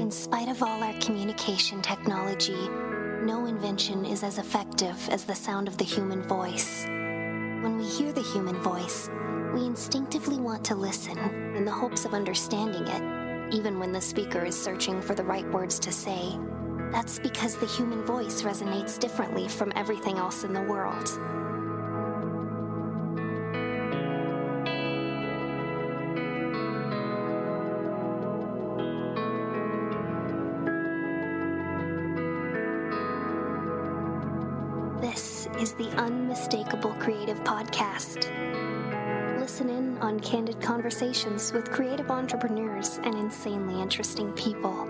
In spite of all our communication technology, no invention is as effective as the sound of the human voice. When we hear the human voice, we instinctively want to listen in the hopes of understanding it, even when the speaker is searching for the right words to say. That's because the human voice resonates differently from everything else in the world. This is the Unmistakable Creative Podcast. Listen in on candid conversations with creative entrepreneurs and insanely interesting people.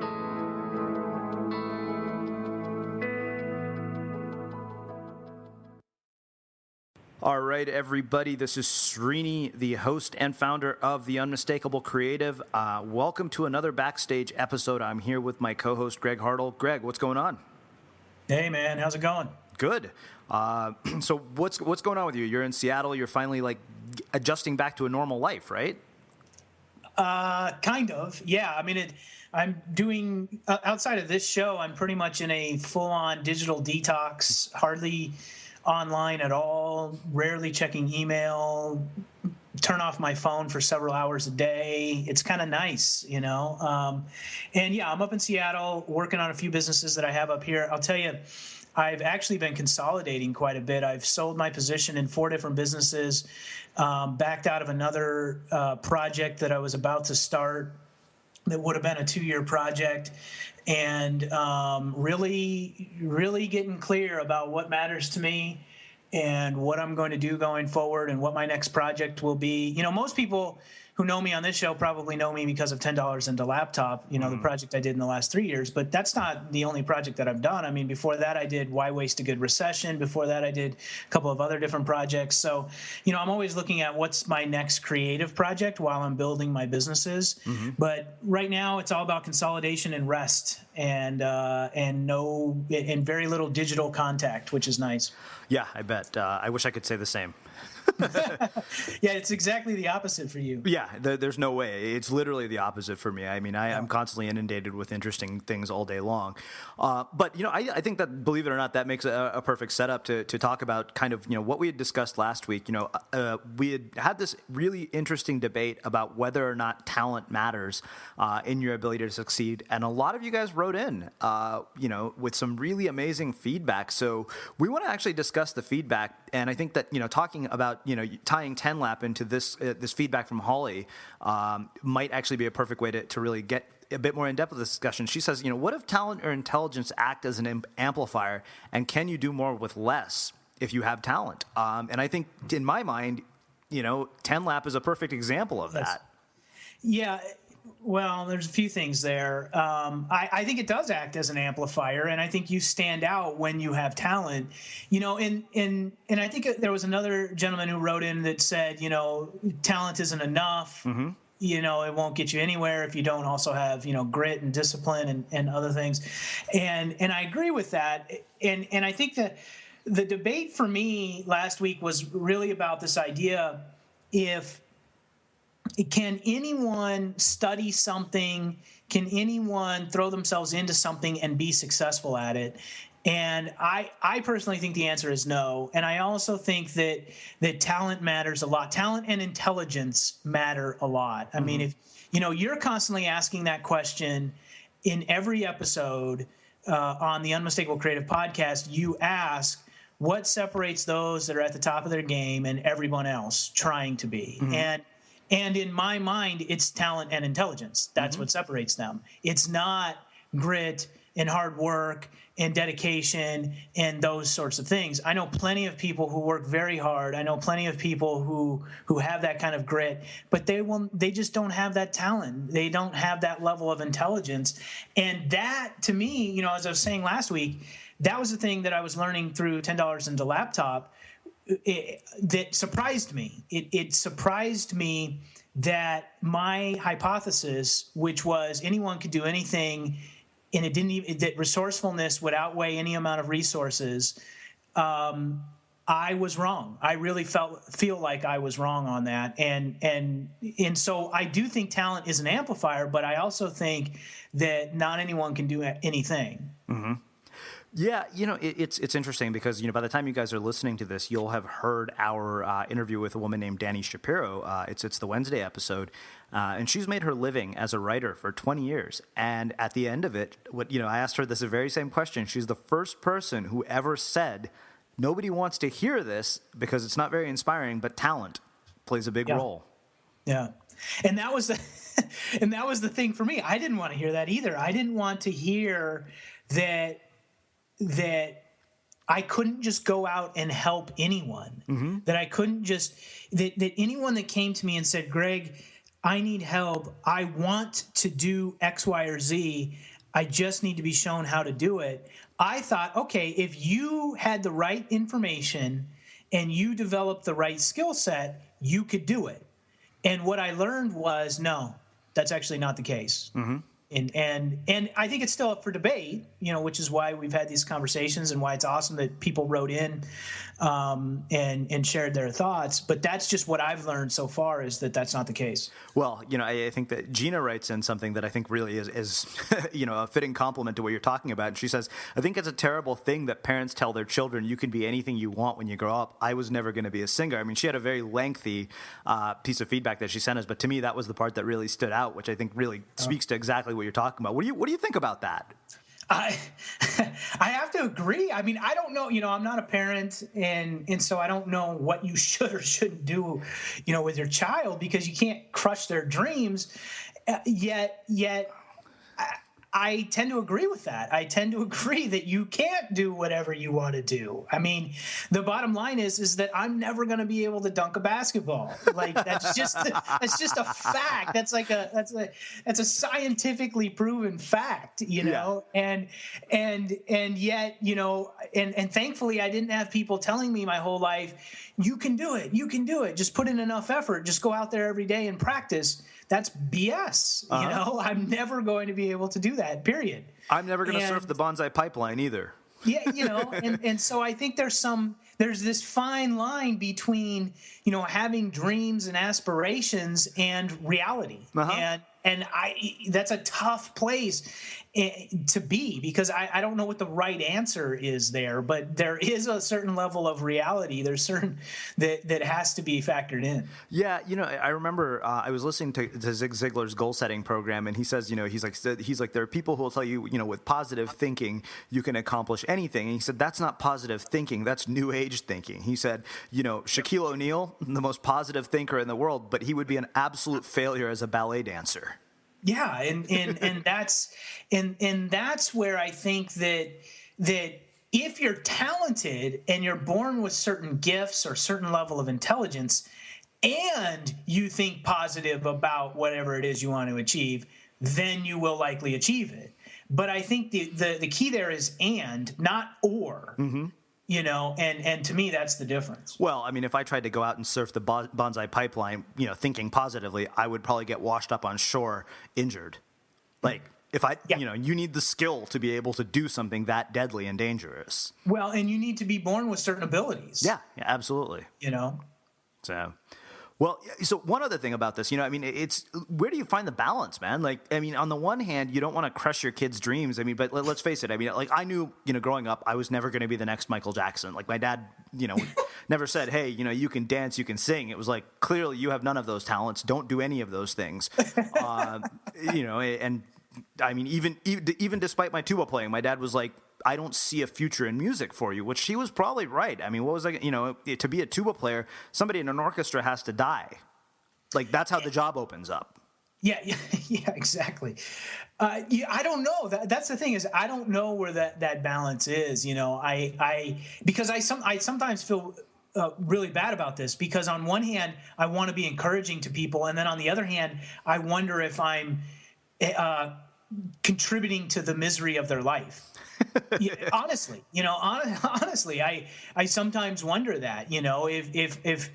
All right, everybody, this is Srini, the host and founder of the Unmistakable Creative. Welcome to another Backstage episode. I'm here with my co-host, Greg Hartle. Greg, what's going on? Hey, man, how's it going? Good. So what's going on with you? You're in Seattle. You're finally adjusting back to a normal life, right? Kind of. Yeah. I mean, I'm doing outside of this show. I'm pretty much in a full-on digital detox. Hardly online at all. Rarely checking email. Turn off my phone for several hours a day. It's kind of nice, you know. And yeah, I'm up in Seattle working on a few businesses that I have up here. I'll tell you, I've actually been consolidating quite a bit. I've sold my position in 4 different businesses, backed out of another project that I was about to start that would have been a 2-year project, and really getting clear about what matters to me and what I'm going to do going forward and what my next project will be. You know, most people who know me on this show probably know me because of $10 into Laptop, you know, the project I did in the last 3 years, but that's not the only project that I've done. I mean, before that I did Why Waste a Good Recession. Before that I did a couple of other different projects. So, you know, I'm always looking at what's my next creative project while I'm building my businesses. Mm-hmm. But right now it's all about consolidation and rest and very little digital contact, which is nice. Yeah, I bet. I wish I could say the same. Yeah, it's exactly the opposite for you. Yeah, there's no way. It's literally the opposite for me. I mean, I'm constantly inundated with interesting things all day long. But, you know, I think that, believe it or not, that makes a perfect setup to talk about kind of, you know, what we had discussed last week. You know, we had this really interesting debate about whether or not talent matters in your ability to succeed. And a lot of you guys wrote in, you know, with some really amazing feedback. So we want to actually discuss the feedback. And I think that, you know, talking about, you know, tying 10-Lap into this feedback from Holly might actually be a perfect way to really get a bit more in depth with this discussion. She says, you know, what if talent or intelligence act as an amplifier, and can you do more with less if you have talent? And I think in my mind, you know, 10-Lap is a perfect example of that. Yeah. Well, there's a few things there. I think it does act as an amplifier, and I think you stand out when you have talent. You know, and I think there was another gentleman who wrote in that said, you know, talent isn't enough. Mm-hmm. You know, it won't get you anywhere if you don't also have, you know, grit and discipline and other things. And I agree with that. And I think that the debate for me last week was really about this idea: can anyone study something? Can anyone throw themselves into something and be successful at it? And I personally think the answer is no. And I also think that talent matters a lot. Talent and intelligence matter a lot. I mean, if you know, you're constantly asking that question in every episode on the Unmistakable Creative Podcast, you ask, what separates those that are at the top of their game and everyone else trying to be? Mm-hmm. And in my mind, it's talent and intelligence. That's what separates them. It's not grit and hard work and dedication and those sorts of things. I know plenty of people who work very hard. I know plenty of people who have that kind of grit, but they just don't have that talent. They don't have that level of intelligence. And that, to me, you know, as I was saying last week, that was the thing that I was learning through $10 into Laptop. That surprised me. It surprised me that my hypothesis, which was anyone could do anything, and it didn't even, that resourcefulness would outweigh any amount of resources. I was wrong. I really feel like I was wrong on that, and so I do think talent is an amplifier, but I also think that not anyone can do anything. Mm-hmm. Yeah, it's interesting because by the time you guys are listening to this, you'll have heard our interview with a woman named Dani Shapiro. It's the Wednesday episode, and she's made her living as a writer for 20 years. And at the end of it, I asked her this very same question. She's the first person who ever said, "Nobody wants to hear this because it's not very inspiring, but talent plays a big role." Yeah, and that was the thing for me. I didn't want to hear that either. I didn't want to hear that I couldn't just go out and help anyone. Mm-hmm. That I couldn't just that anyone that came to me and said, "Greg, I need help. I want to do X, Y, or Z. I just need to be shown how to do it." I thought, okay, if you had the right information and you developed the right skill set, you could do it. And what I learned was, no, that's actually not the case. Mm-hmm. And I think it's still up for debate, which is why we've had these conversations and why it's awesome that people wrote in and shared their thoughts. But that's just what I've learned so far, is that that's not the case. Well, I think that Gina writes in something that I think really is a fitting compliment to what you're talking about. And she says, "I think it's a terrible thing that parents tell their children, you can be anything you want when you grow up. I was never going to be a singer." I mean, she had a very lengthy piece of feedback that she sent us, but to me, that was the part that really stood out, which I think really speaks to exactly what you're talking about. What do you think about that? I have to agree. I mean, I don't know. I'm not a parent, and so I don't know what you should or shouldn't do, with your child, because you can't crush their dreams. Yet, I tend to agree with that. I tend to agree that you can't do whatever you want to do. I mean, the bottom line is that I'm never going to be able to dunk a basketball. Like, that's just a fact. That's a scientifically proven fact, Yeah. And yet, and thankfully I didn't have people telling me my whole life, you can do it. You can do it. Just put in enough effort. Just go out there every day and practice. That's BS. Uh-huh. I'm never going to be able to do that, period. I'm never going to surf the bonsai pipeline either. Yeah, and so I think there's this fine line between, having dreams and aspirations and reality. Uh-huh. And that's a tough place to be, because I don't know what the right answer is there, but there is a certain level of reality. There's certain that has to be factored in. Yeah, I remember I was listening to Zig Ziglar's goal setting program, and he says, he's like there are people who will tell you, with positive thinking you can accomplish anything. And he said that's not positive thinking, that's new age thinking. He said, Shaquille O'Neal, the most positive thinker in the world, but he would be an absolute failure as a ballet dancer. Yeah, and that's where I think that if you're talented and you're born with certain gifts or certain level of intelligence, and you think positive about whatever it is you want to achieve, then you will likely achieve it. But I think the key there is and, not or. Mm-hmm. And to me, that's the difference. Well, I mean, if I tried to go out and surf the bonsai pipeline, thinking positively, I would probably get washed up on shore injured. Like, you need the skill to be able to do something that deadly and dangerous. Well, and you need to be born with certain abilities. Yeah, absolutely. So... Well, so one other thing about this, it's where do you find the balance, man? Like, I mean, on the one hand, you don't want to crush your kids' dreams. I mean, but let's face it. I mean, like I knew, growing up, I was never going to be the next Michael Jackson. Like my dad, never said, hey, you can dance, you can sing. It was like, clearly you have none of those talents. Don't do any of those things. And I mean, even despite my tuba playing, my dad was like, I don't see a future in music for you, which he was probably right. I mean, what was I, to be a tuba player, somebody in an orchestra has to die. Like that's how the job opens up. Yeah, exactly. I don't know. That's the thing is I don't know where that balance is. Because I sometimes feel really bad about this, because on one hand I want to be encouraging to people, and then on the other hand I wonder if I'm contributing to the misery of their life. Honestly, I sometimes wonder that, if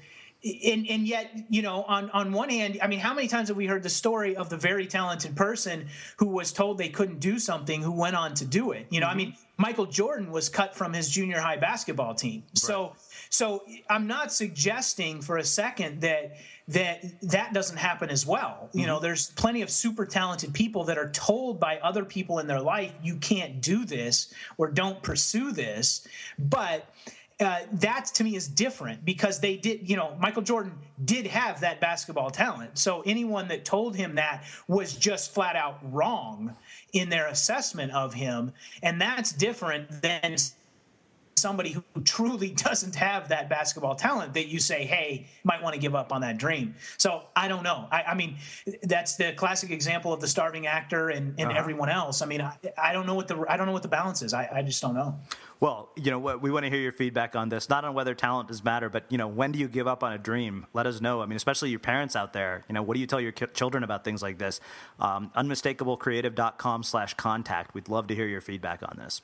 and yet, on one hand, I mean, how many times have we heard the story of the very talented person who was told they couldn't do something, who went on to do it? I mean, Michael Jordan was cut from his junior high basketball team. Right. So I'm not suggesting for a second that doesn't happen as well. There's plenty of super talented people that are told by other people in their life, you can't do this or don't pursue this. But that to me is different, because they did, Michael Jordan did have that basketball talent. So anyone that told him that was just flat out wrong in their assessment of him. And that's different than somebody who truly doesn't have that basketball talent that you say, hey, might want to give up on that dream. So I don't know. I mean, that's the classic example of the starving actor and everyone else. I mean, I don't know what the balance is. I just don't know. Well, what we want to hear your feedback on this, not on whether talent does matter, but when do you give up on a dream? Let us know. I mean, especially your parents out there. What do you tell your children about things like this? Unmistakablecreative.com/contact. We'd love to hear your feedback on this.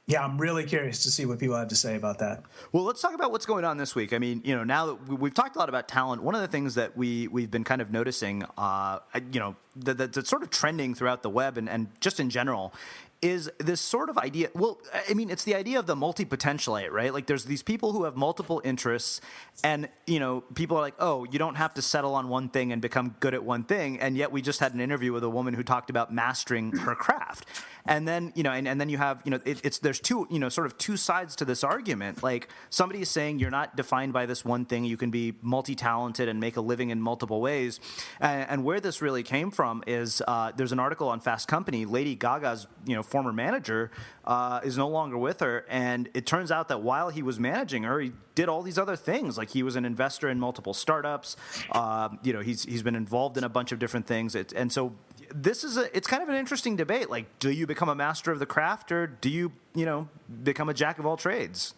Yeah, I'm really curious to see what people have to say about that. Well, let's talk about what's going on this week. I mean, now that we've talked a lot about talent, one of the things that we've been kind of noticing, that's sort of trending throughout the web and just in general, is this sort of idea. Well, I mean, it's the idea of the multipotentialite, right? Like, there's these people who have multiple interests, and people are like, oh, you don't have to settle on one thing and become good at one thing. And yet we just had an interview with a woman who talked about mastering her craft. And then, and then you have, there's two, sort of two sides to this argument. Like, somebody is saying you're not defined by this one thing. You can be multi-talented and make a living in multiple ways. And where this really came from is there's an article on Fast Company. Lady Gaga's, former manager is no longer with her. And it turns out that while he was managing her, he did all these other things. Like, he was an investor in multiple startups. He's been involved in a bunch of different things. And so this is it's kind of an interesting debate. Like, do you become a master of the craft, or do you, become a jack of all trades?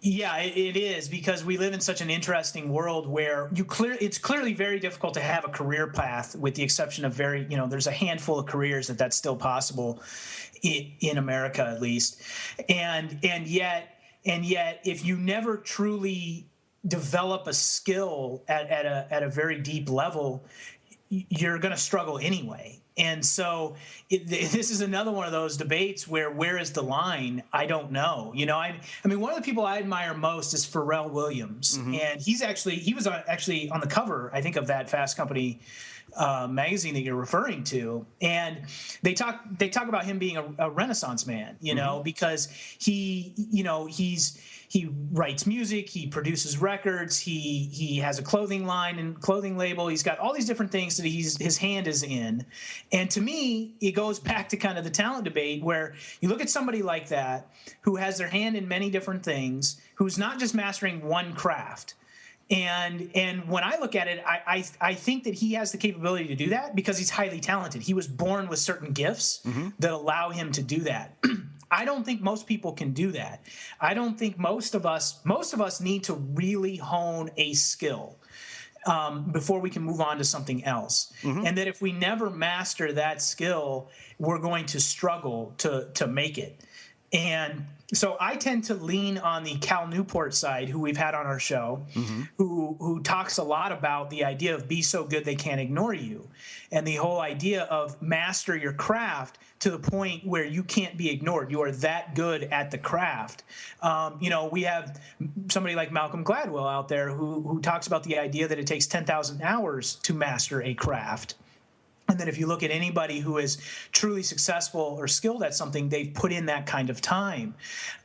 Yeah, it is, because we live in such an interesting world where it's clearly very difficult to have a career path, with the exception of there's a handful of careers that's still possible in America, at least. And yet if you never truly develop a skill at a very deep level, you're going to struggle anyway. And so this is another one of those debates where is the line? I don't know. I mean, one of the people I admire most is Pharrell Williams. Mm-hmm. And he was actually on the cover, I think, of that Fast Company magazine that you're referring to. And they talk about him being a Renaissance man, mm-hmm. because he writes music, he produces records, he has a clothing line and clothing label. He's got all these different things that his hand is in. And to me, it goes back to kind of the talent debate, where you look at somebody like that who has their hand in many different things, who's not just mastering one craft. And when I look at it, I think that he has the capability to do that because he's highly talented. He was born with certain gifts mm-hmm. that allow him to do that. I don't think most people can do that. I don't think most of us need to really hone a skill before we can move on to something else. Mm-hmm. And that if we never master that skill, we're going to struggle to make it. And so I tend to lean on the Cal Newport side, who we've had on our show, mm-hmm. who talks a lot about the idea of be so good they can't ignore you, and the whole idea of master your craft to the point where you can't be ignored. You are that good at the craft. We have somebody like Malcolm Gladwell out there who talks about the idea that it takes 10,000 hours to master a craft. And then if you look at anybody who is truly successful or skilled at something, they've put in that kind of time.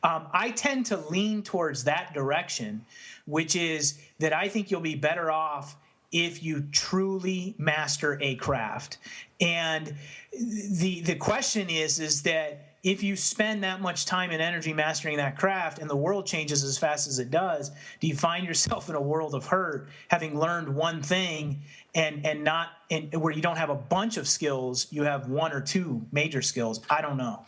I tend to lean towards that direction, which is that I think you'll be better off if you truly master a craft. And the question is that if you spend that much time and energy mastering that craft and the world changes as fast as it does, do you find yourself in a world of hurt, having learned one thing and where you don't have a bunch of skills, you have one or two major skills? I don't know.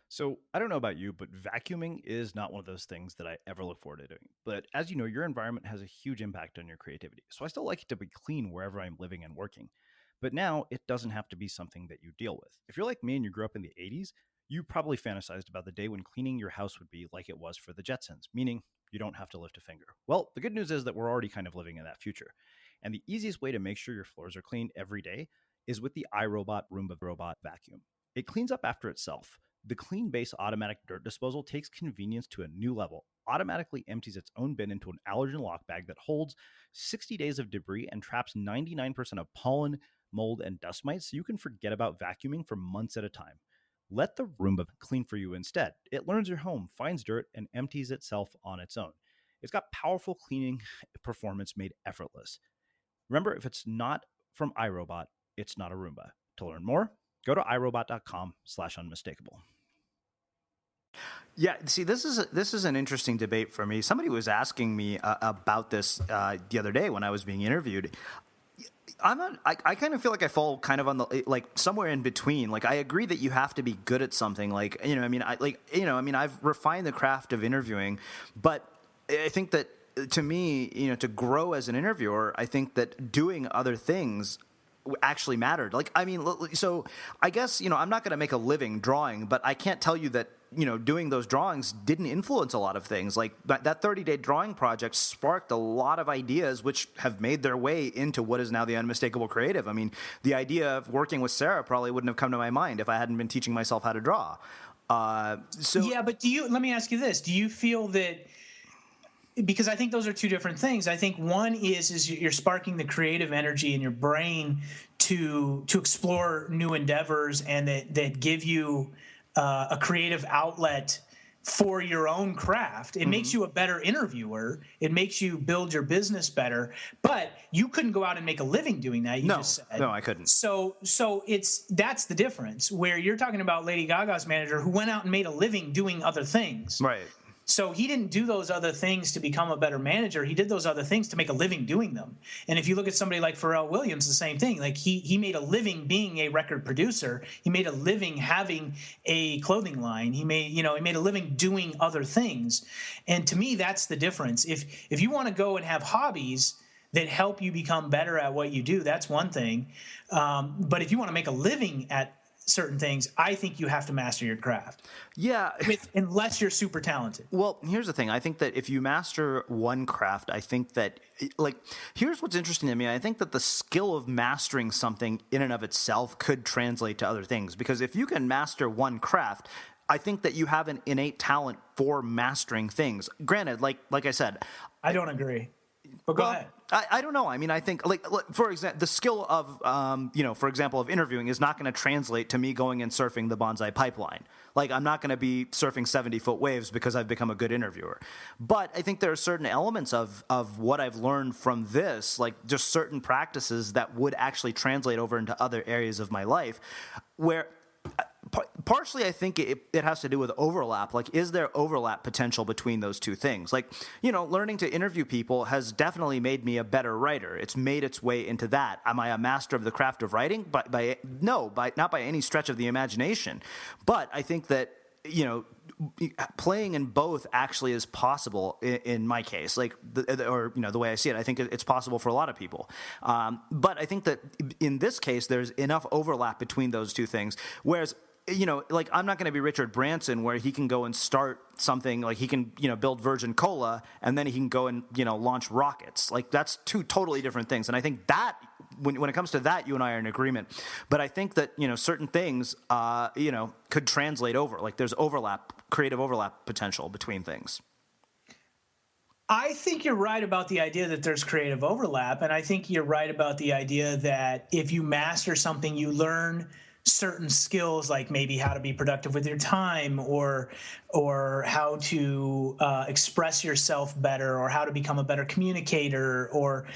So I don't know about you, but vacuuming is not one of those things that I ever look forward to doing. But as you know, your environment has a huge impact on your creativity. So I still like it to be clean wherever I'm living and working. But now it doesn't have to be something that you deal with. If you're like me and you grew up in the 80s, You probably fantasized about the day when cleaning your house would be like it was for the Jetsons, meaning you don't have to lift a finger. Well, the good news is that we're already kind of living in that future. And the easiest way to make sure your floors are clean every day is with the iRobot Roomba Robot Vacuum. It cleans up after itself. The Clean Base automatic dirt disposal takes convenience to a new level, automatically empties its own bin into an allergen lock bag that holds 60 days of debris and traps 99% of pollen, mold, and dust mites, so you can forget about vacuuming for months at a time. Let the Roomba clean for you instead. It learns your home, finds dirt, and empties itself on its own. It's got powerful cleaning performance made effortless. Remember, if it's not from iRobot, it's not a Roomba. To learn more, go to iRobot.com/unmistakable. Yeah, see, this is an interesting debate for me. Somebody was asking me about this the other day when I was being interviewed. I kind of feel like I fall kind of on the, like, somewhere in between. Like, I agree that you have to be good at something. Like, I've refined the craft of interviewing, but I think that to me, to grow as an interviewer, I think that doing other things actually mattered. Like, I mean, so I guess, I'm not going to make a living drawing, but I can't tell you that, doing those drawings didn't influence a lot of things. Like, that 30-day drawing project sparked a lot of ideas which have made their way into what is now the Unmistakable Creative. I mean, the idea of working with Sarah probably wouldn't have come to my mind if I hadn't been teaching myself how to draw. Yeah, but let me ask you this. Do you feel that, because I think those are two different things. I think one is you're sparking the creative energy in your brain to explore new endeavors, and that give you a creative outlet for your own craft. It makes you a better interviewer. It makes you build your business better. But you couldn't go out and make a living doing that. You just said. No, I couldn't. So that's the difference. Where you're talking about Lady Gaga's manager who went out and made a living doing other things. Right. So he didn't do those other things to become a better manager. He did those other things to make a living doing them. And if you look at somebody like Pharrell Williams, the same thing. Like, he made a living being a record producer. He made a living having a clothing line. He made a living doing other things. And to me, that's the difference. If you want to go and have hobbies that help you become better at what you do, that's one thing. But if you want to make a living at certain things, I think you have to master your craft. Yeah. Unless you're super talented. Well, here's the thing. I think that if you master one craft, I think that, like, here's what's interesting to me. I think that the skill of mastering something in and of itself could translate to other things. Because if you can master one craft, I think that you have an innate talent for mastering things. Granted, like I said, I don't agree. But go ahead. I don't know. I mean, I think, like for example, the skill of, for example, of interviewing is not going to translate to me going and surfing the Bonsai Pipeline. Like, I'm not going to be surfing 70-foot waves because I've become a good interviewer. But I think there are certain elements of what I've learned from this, like just certain practices that would actually translate over into other areas of my life where partially I think it has to do with overlap. Like, is there overlap potential between those two things? Like, learning to interview people has definitely made me a better writer. It's made its way into that. Am I a master of the craft of writing? Not by any stretch of the imagination. But I think that, playing in both actually is possible in my case, like, the way I see it. I think it's possible for a lot of people. But I think that in this case, there's enough overlap between those two things. Whereas, like, I'm not going to be Richard Branson where he can go and start something, like he can, build Virgin Cola and then he can go and, launch rockets. Like, that's two totally different things. And I think that when it comes to that, you and I are in agreement. But I think that, certain things, could translate over. Like, there's creative overlap potential between things. I think you're right about the idea that there's creative overlap. And I think you're right about the idea that if you master something, you learn certain skills, like maybe how to be productive with your time, or how to express yourself better, or how to become a better communicator, or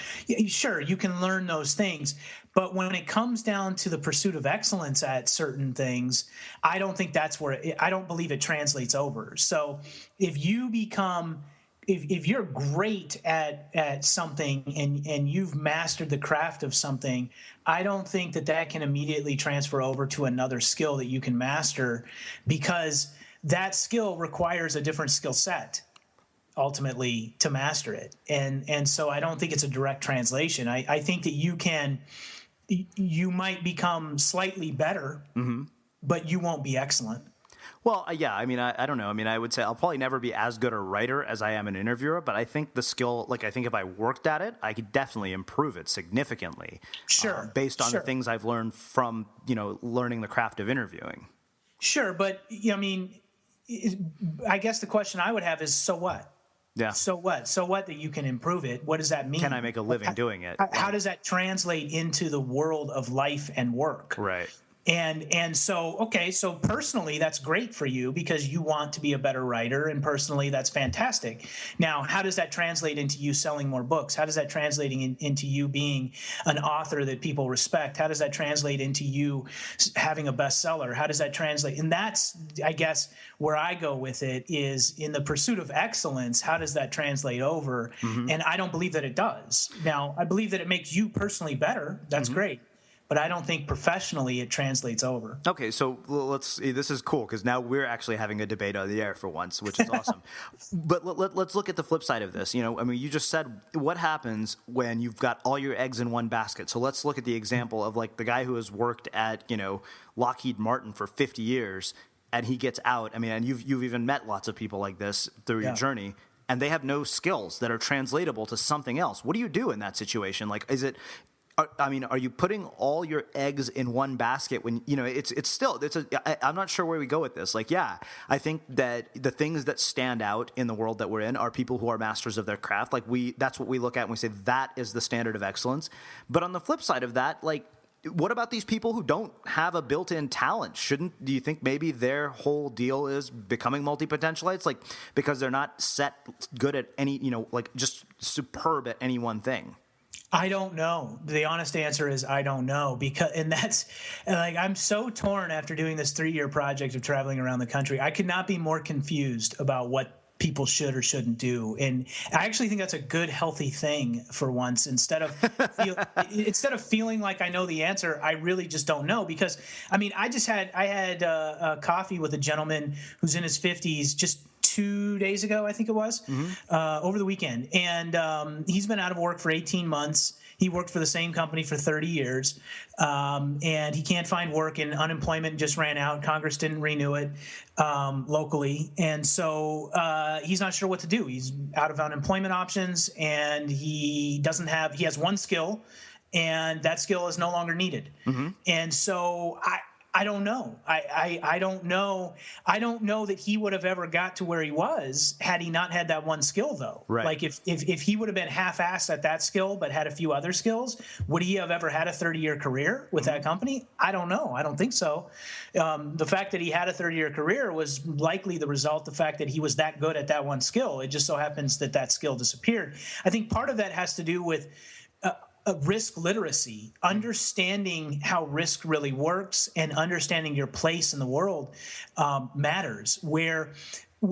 sure, you can learn those things. But when it comes down to the pursuit of excellence at certain things, I don't think that's where I don't believe it translates over. So if you become if you're great at something and you've mastered the craft of something, I don't think that can immediately transfer over to another skill that you can master, because that skill requires a different skill set ultimately to master it. And so I don't think it's a direct translation. I think that you might become slightly better, but you won't be excellent. Well, yeah, I mean, I don't know. I mean, I would say I'll probably never be as good a writer as I am an interviewer, but I think the skill, like, I think if I worked at it, I could definitely improve it significantly. Sure. Based on the things I've learned from, learning the craft of interviewing. Sure. But, I mean, I guess the question I would have is, so what? Yeah. So what? So what that you can improve it? What does that mean? Can I make a living doing it? How does that translate into the world of life and work? Right. And so, okay, so personally, that's great for you because you want to be a better writer, and personally, that's fantastic. Now, how does that translate into you selling more books? How does that translate into you being an author that people respect? How does that translate into you having a bestseller? How does that translate? And that's, I guess, where I go with it is in the pursuit of excellence. How does that translate over? Mm-hmm. And I don't believe that it does. Now, I believe that it makes you personally better. That's great. But I don't think professionally it translates over. Okay, so this is cool because now we're actually having a debate on the air for once, which is awesome. But let's look at the flip side of this. I mean, you just said what happens when you've got all your eggs in one basket. So let's look at the example of like the guy who has worked at, Lockheed Martin for 50 years and he gets out. I mean, and you've even met lots of people like this through your journey. And they have no skills that are translatable to something else. What do you do in that situation? Like, are you putting all your eggs in one basket when, I'm not sure where we go with this. Like, yeah, I think that the things that stand out in the world that we're in are people who are masters of their craft. Like that's what we look at and we say that is the standard of excellence. But on the flip side of that, like, what about these people who don't have a built-in talent? Do you think maybe their whole deal is becoming multipotentialites? Like, because they're not set good at any, like just superb at any one thing? I don't know. The honest answer is I don't know and that's like, I'm so torn after doing this 3-year project of traveling around the country. I could not be more confused about what people should or shouldn't do. And I actually think that's a good, healthy thing for once. Instead of feeling like I know the answer, I really just don't know. Because I mean, I had a coffee with a gentleman who's in his 50s just 2 days ago, I think it was, over the weekend. And he's been out of work for 18 months. He worked for the same company for 30 years, and he can't find work, and unemployment just ran out. Congress didn't renew it locally, and so he's not sure what to do. He's out of unemployment options, and he has one skill, and that skill is no longer needed. Mm-hmm. And so I don't know. I don't know. I don't know that he would have ever got to where he was had he not had that one skill, though. Right. Like if he would have been half-assed at that skill but had a few other skills, would he have ever had a 30-year career with that company? I don't know. I don't think so. The fact that he had a 30-year career was likely the result of the fact that he was that good at that one skill. It just so happens that skill disappeared. I think part of that has to do with risk literacy, understanding how risk really works and understanding your place in the world matters, where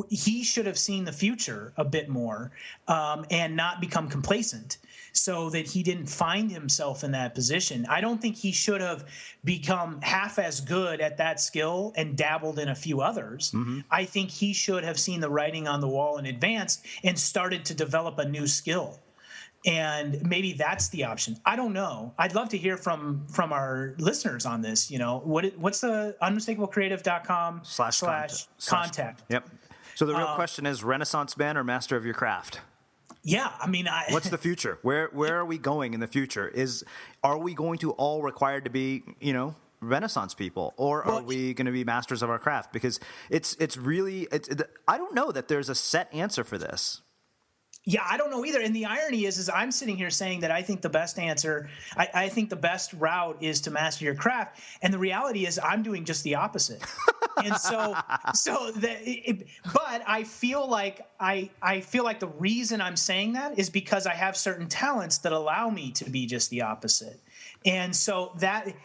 he should have seen the future a bit more and not become complacent so that he didn't find himself in that position. I don't think he should have become half as good at that skill and dabbled in a few others. Mm-hmm. I think he should have seen the writing on the wall in advance and started to develop a new skill. And maybe that's the option. I don't know. I'd love to hear from our listeners on this. What's the unmistakablecreative.com/contact? Yep. So the real question is Renaissance man or master of your craft? Yeah, I mean, what's the future? Where are we going in the future? Are we going to all required to be, Renaissance people, or are we going to be masters of our craft? Because I don't know that there's a set answer for this. Yeah, I don't know either. And the irony is I'm sitting here saying that I think the best answer, I think the best route is to master your craft. And the reality is I'm doing just the opposite. And but I feel like the reason I'm saying that is because I have certain talents that allow me to be just the opposite. And so that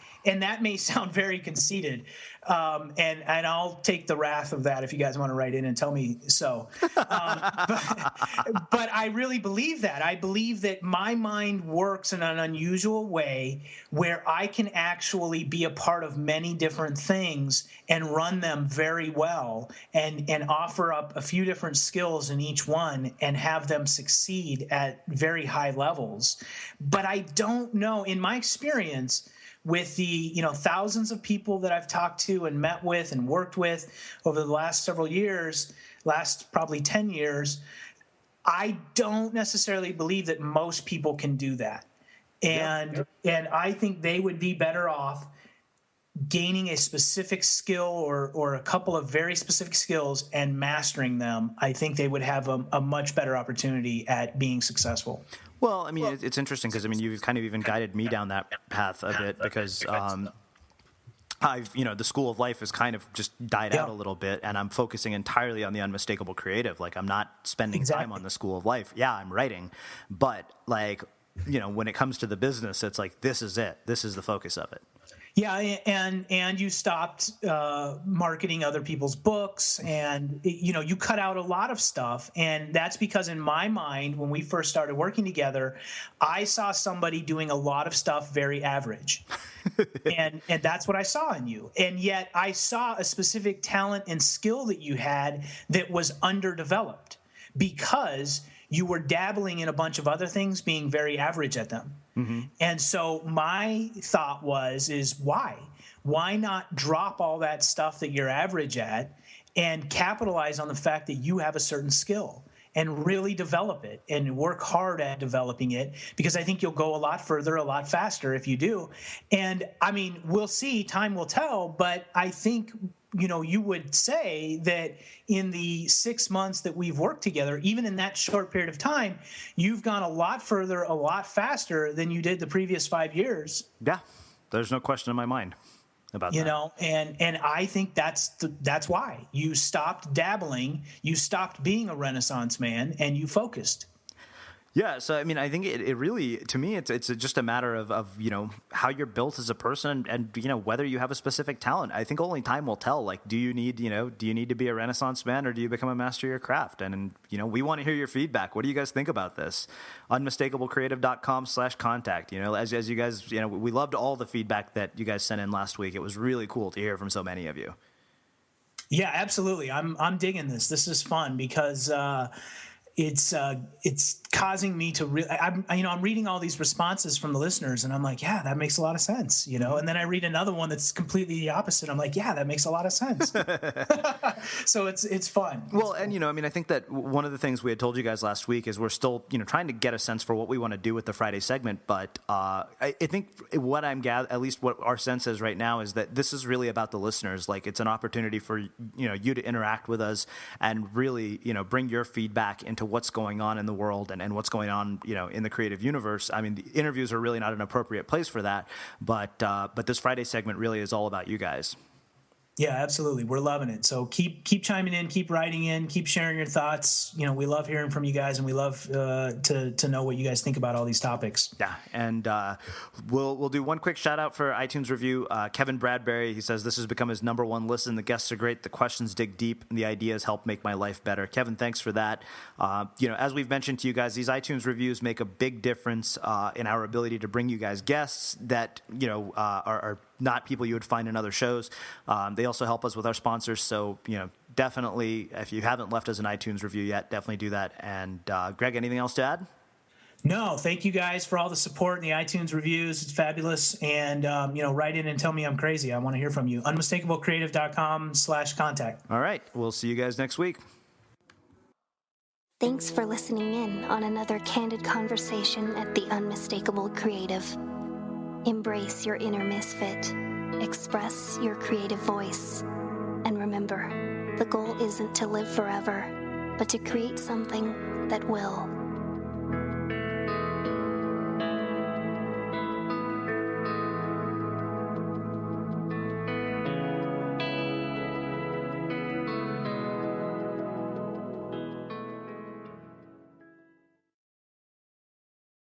may sound very conceited, and I'll take the wrath of that if you guys want to write in and tell me so. But I really believe that. I believe that my mind works in an unusual way where I can actually be a part of many different things and run them very well and offer up a few different skills in each one and have them succeed at very high levels. But I don't know, in my experience, with the thousands of people that I've talked to and met with and worked with over the last several years, last probably 10 years, I don't necessarily believe that most people can do that. And I think they would be better off gaining a specific skill or a couple of very specific skills and mastering them. I think they would have a much better opportunity at being successful. Well, I mean, it's interesting because, I mean, you've kind of even guided me down that path a bit because the School of Life has kind of just died out a little bit, and I'm focusing entirely on the Unmistakable Creative. Like, I'm not spending time on the School of Life. Yeah, I'm writing, but when it comes to the business, it's like, this is it. This is the focus of it. Yeah, and you stopped marketing other people's books, and you cut out a lot of stuff, and that's because in my mind, when we first started working together, I saw somebody doing a lot of stuff very average, and that's what I saw in you, and yet I saw a specific talent and skill that you had that was underdeveloped because you were dabbling in a bunch of other things, being very average at them. Mm-hmm. And so my thought is why? Why not drop all that stuff that you're average at and capitalize on the fact that you have a certain skill and really develop it and work hard at developing it? Because I think you'll go a lot further, a lot faster if you do. And I mean, we'll see, time will tell, but I think you would say that in the 6 months that we've worked together, even in that short period of time, you've gone a lot further, a lot faster than you did the previous 5 years. Yeah, there's no question in my mind about that. And I think that's why you stopped dabbling, you stopped being a Renaissance man, and you focused. Yeah, so I mean, I think it really, to me, it's just a matter of how you're built as a person and whether you have a specific talent. I think only time will tell. Like, do you need to be a Renaissance man, or do you become a master of your craft? And we want to hear your feedback. What do you guys think about this? Unmistakablecreative.com/contact. As you guys, we loved all the feedback that you guys sent in last week. It was really cool to hear from so many of you. Yeah, absolutely. I'm digging this. This is fun because it's causing me to I'm reading all these responses from the listeners, and I'm like, yeah, that makes a lot of sense, and then I read another one that's completely the opposite. I'm like, yeah, that makes a lot of sense. So it's fun. Well, and I think that one of the things we had told you guys last week is we're still trying to get a sense for what we want to do with the Friday segment, but I think what I'm at least what our sense is right now is that this is really about the listeners. Like, it's an opportunity for you to interact with us and really bring your feedback into what's going on in the world and what's going on, in the creative universe. I mean, the interviews are really not an appropriate place for that, but this Friday segment really is all about you guys. Yeah, absolutely. We're loving it. So keep chiming in, keep writing in, keep sharing your thoughts. We love hearing from you guys, and we love to know what you guys think about all these topics. Yeah, and we'll do one quick shout out for iTunes review. Kevin Bradbury, he says this has become his number one listen. The guests are great, the questions dig deep, and the ideas help make my life better. Kevin, thanks for that. As we've mentioned to you guys, these iTunes reviews make a big difference in our ability to bring you guys guests that are not people you would find in other shows. They also help us with our sponsors. So, definitely, if you haven't left us an iTunes review yet, definitely do that. And Greg, anything else to add? No, thank you guys for all the support in the iTunes reviews. It's fabulous. And, write in and tell me I'm crazy. I want to hear from you. Unmistakablecreative.com/contact. All right. We'll see you guys next week. Thanks for listening in on another candid conversation at the Unmistakable Creative. Embrace your inner misfit. Express your creative voice. And remember, the goal isn't to live forever, but to create something that will.